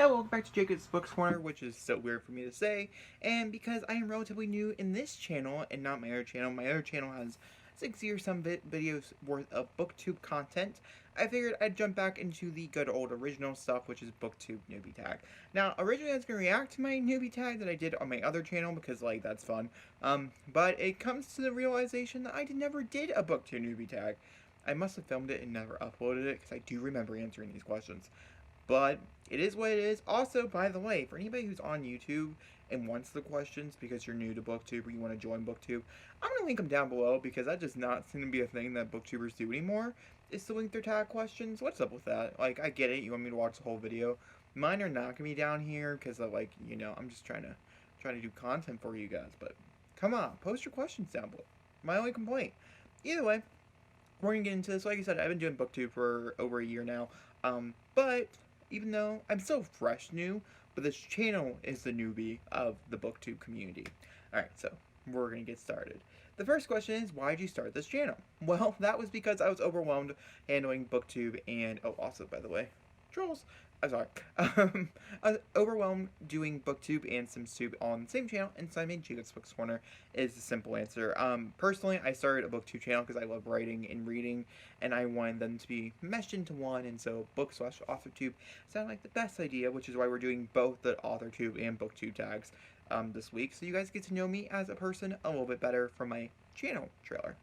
Hello, welcome back to Jacob's Books Corner, which is so weird for me to say, and because I am relatively new in this channel and not my other channel has 60 or some videos worth of Booktube content, I figured I'd jump back into the good old original stuff, which is Booktube Newbie Tag. Now, originally I was going to react to my Newbie Tag that I did on my other channel, because, like, that's fun, but it comes to the realization that I never did a Booktube Newbie Tag. I must have filmed it and never uploaded it, because I do remember answering these questions. But it is what it is. Also, by the way, for anybody who's on YouTube and wants the questions because you're new to Booktube or you want to join Booktube, I'm going to link them down below because that does not seem to be a thing that Booktubers do anymore, is to link their tag questions. What's up with that? Like, I get it. You want me to watch the whole video. Mine are not going to be down here because, like, I'm just trying to do content for you guys. But come on, post your questions down below. My only complaint. Either way, we're going to get into this. Like I said, I've been doing Booktube for over a year now. But even though I'm still fresh new, but this channel is the newbie of the Booktube community. Alright, so we're going to get started. The first question is, why did you start this channel? Well, that was because I was overwhelmed handling Booktube and, oh, also, by the way, trolls. I'm sorry. I was overwhelmed doing Booktube and SimStube on the same channel, and so I made Jacob's Books Corner is the simple answer. Personally, I started a Booktube channel because I love writing and reading, and I wanted them to be meshed into one, and so book/authortube sounded like the best idea, which is why we're doing both the AuthorTube and Booktube tags this week, so you guys get to know me as a person a little bit better from my channel trailer.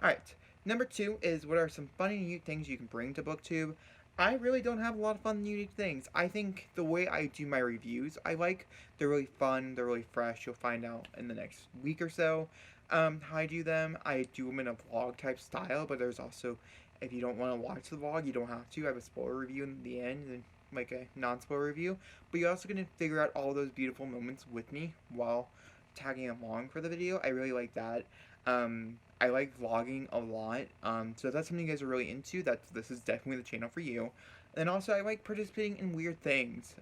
Alright, number 2 is, what are some funny and unique things you can bring to Booktube? I really don't have a lot of fun and unique things. I think the way I do my reviews, they're really fun, they're really fresh. You'll find out in the next week or so how I do them. I do them in a vlog type style, but there's also, if you don't want to watch the vlog, you don't have to. I have a spoiler review in the end, and like a non-spoiler review. But you're also going to figure out all those beautiful moments with me while tagging along for the video. I really like that. I like vlogging a lot, so if that's something you guys are really into, this is definitely the channel for you. And also, I like participating in weird things,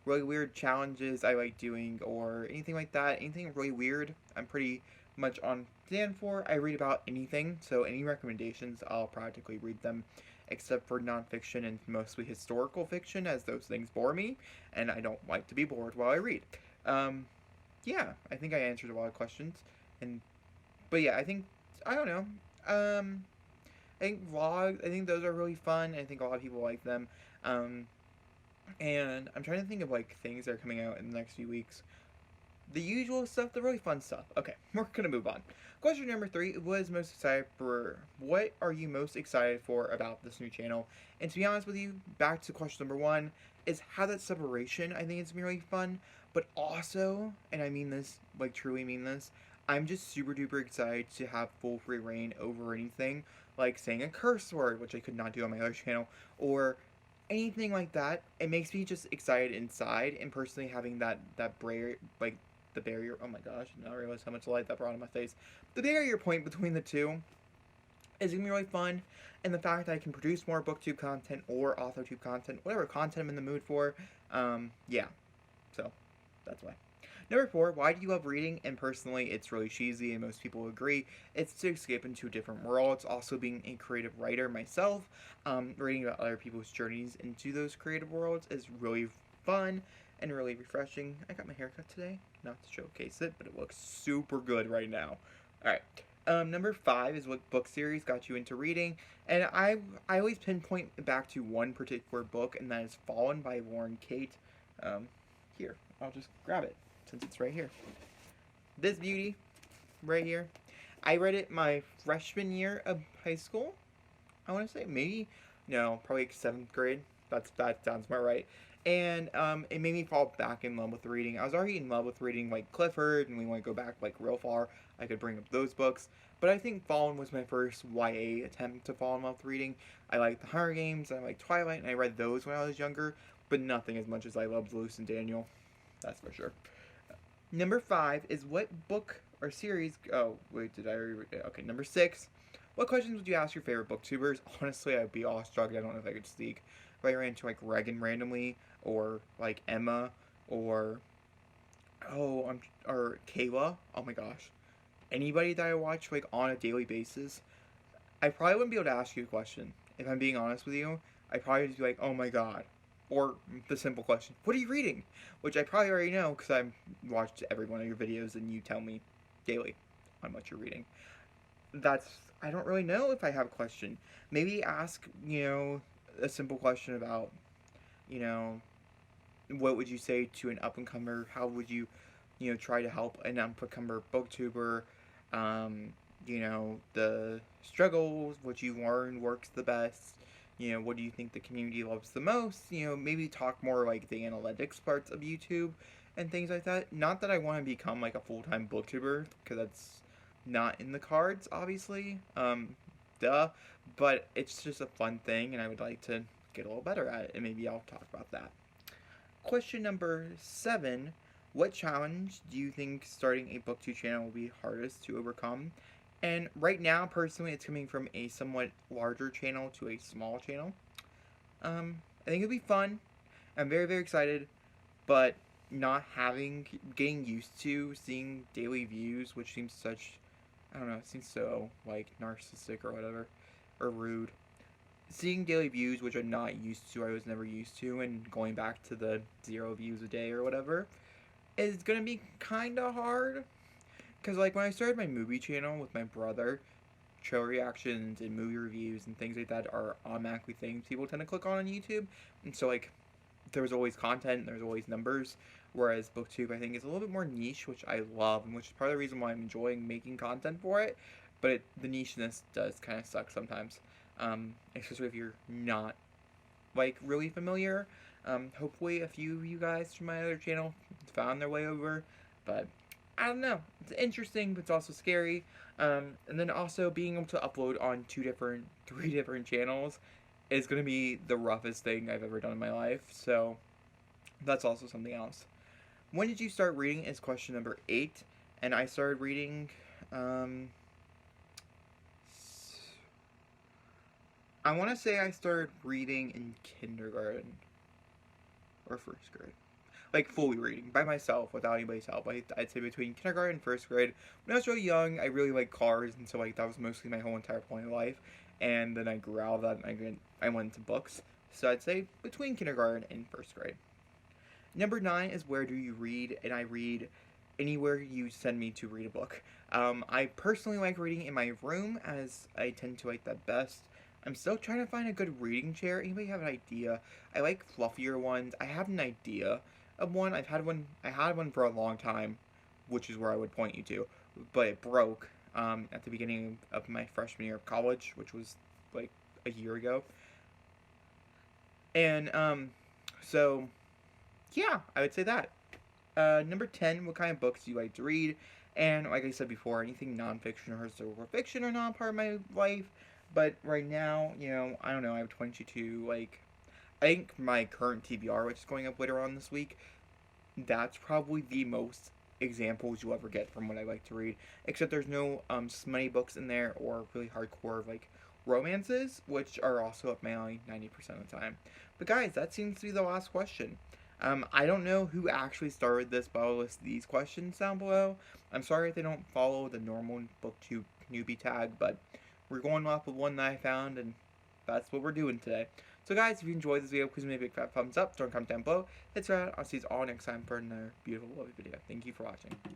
really weird challenges I like doing, or anything like that, anything really weird, I'm pretty much on stand for. I read about anything, so any recommendations, I'll practically read them, except for nonfiction and mostly historical fiction, as those things bore me, and I don't like to be bored while I read. Yeah, I think I answered a lot of questions, but yeah, I don't know. I think vlogs, I think those are really fun. I think a lot of people like them. And I'm trying to think of, like, things that are coming out in the next few weeks. The usual stuff, the really fun stuff. Okay, we're gonna move on. Question number 3, what are you most excited for about this new channel? And to be honest with you, back to question number 1, is how that separation, I think it's gonna be really fun. But also, and I mean this, like, truly mean this, I'm just super duper excited to have full free reign over anything, like saying a curse word, which I could not do on my other channel, or anything like that. It makes me just excited inside, and personally having that barrier, like, the barrier, oh my gosh, I did not realize how much light that brought on my face. The barrier point between the two is going to be really fun, and the fact that I can produce more Booktube content or AuthorTube content, whatever content I'm in the mood for, yeah, so that's why. Number 4, why do you love reading? And personally, it's really cheesy, and most people agree. It's to escape into a different world. It's also being a creative writer myself. Reading about other people's journeys into those creative worlds is really fun and really refreshing. I got my hair cut today, not to showcase it, but it looks super good right now. Alright. Number 5 is, what book series got you into reading? And I always pinpoint back to one particular book, and that is Fallen by Lauren Kate. Here, I'll just grab it, since it's right here. This beauty, right here. I read it my freshman year of high school. I want to say, probably like 7th grade. That sounds about right. And it made me fall back in love with reading. I was already in love with reading, like, Clifford, and we want to go back, like, real far. I could bring up those books. But I think Fallen was my first YA attempt to fall in love with reading. I liked The Hunger Games, and I liked Twilight, and I read those when I was younger, but nothing as much as I loved Luce and Daniel. That's for sure. Number 5 is, what book or series... Oh, wait, did I already... Okay, number 6. What questions would you ask your favorite booktubers? Honestly, I'd be awestruck. I don't know if I could speak. If I ran into, like, Reagan randomly, or, like, Emma, or... or Kayla. Oh my gosh. Anybody that I watch, like, on a daily basis, I probably wouldn't be able to ask you a question. If I'm being honest with you, I'd probably just be like, oh my god. Or the simple question, what are you reading? Which I probably already know because I've watched every one of your videos and you tell me daily on what you're reading. I don't really know if I have a question. Maybe ask, a simple question about, you know, what would you say to an up-and-comer? How would you, try to help an up-and-comer booktuber? The struggles, what you've learned works the best. What do you think the community loves the most? Maybe talk more like the analytics parts of YouTube and things like that. Not that I want to become like a full-time booktuber, because that's not in the cards, obviously. Duh. But it's just a fun thing, and I would like to get a little better at it, and maybe I'll talk about that. Question number 7. What challenge do you think starting a booktube channel will be hardest to overcome? And right now, personally, it's coming from a somewhat larger channel to a small channel. I think it'll be fun. I'm very, very excited, but getting used to seeing daily views, which seems I don't know, it seems so, like, narcissistic or whatever, or rude. Seeing daily views, which I'm not used to, I was never used to, and going back to the 0 views a day or whatever, is gonna be kinda hard. Because, like, when I started my movie channel with my brother, show reactions and movie reviews and things like that are automatically things people tend to click on YouTube. And so, like, there was always content, there's always numbers. Whereas BookTube, I think, is a little bit more niche, which I love, and which is part of the reason why I'm enjoying making content for it. But the nicheness does kind of suck sometimes. Especially if you're not, like, really familiar. Hopefully a few of you guys from my other channel found their way over. But I don't know. It's interesting, but it's also scary. And then also being able to upload on 3 different channels is going to be the roughest thing I've ever done in my life. So that's also something else. When did you start reading is question number 8. And I started reading, I want to say I started reading in kindergarten. Or first grade. Like, fully reading, by myself, without anybody's help. I'd say between kindergarten and first grade. When I was really young, I really liked cars, and so, like, that was mostly my whole entire point of life. And then I grew out of that, and I went into books. So I'd say between kindergarten and first grade. Number 9 is where do you read, and I read anywhere you send me to read a book. I personally like reading in my room, as I tend to like that best. I'm still trying to find a good reading chair. Anybody have an idea? I like fluffier ones. I have an idea of one. I had one for a long time, which is where I would point you to, but it broke at the beginning of my freshman year of college, which was like a year ago. And so yeah, I would say that. Number 10, what kind of books do you like to read? And like I said before, anything nonfiction or historical fiction are not part of my life. But right now, I don't know, I have 22, like, I think my current TBR, which is going up later on this week, that's probably the most examples you'll ever get from what I like to read. Except there's no smutty books in there or really hardcore, like, romances, which are also up my alley 90% of the time. But guys, that seems to be the last question. I don't know who actually started this, but I'll list these questions down below. I'm sorry if they don't follow the normal Booktube Newbie Tag, but we're going off with one that I found, and that's what we're doing today. So guys, if you enjoyed this video, please give me a big fat thumbs up. Don't comment down below. That's right. I'll see you all next time for another beautiful, lovely video. Thank you for watching.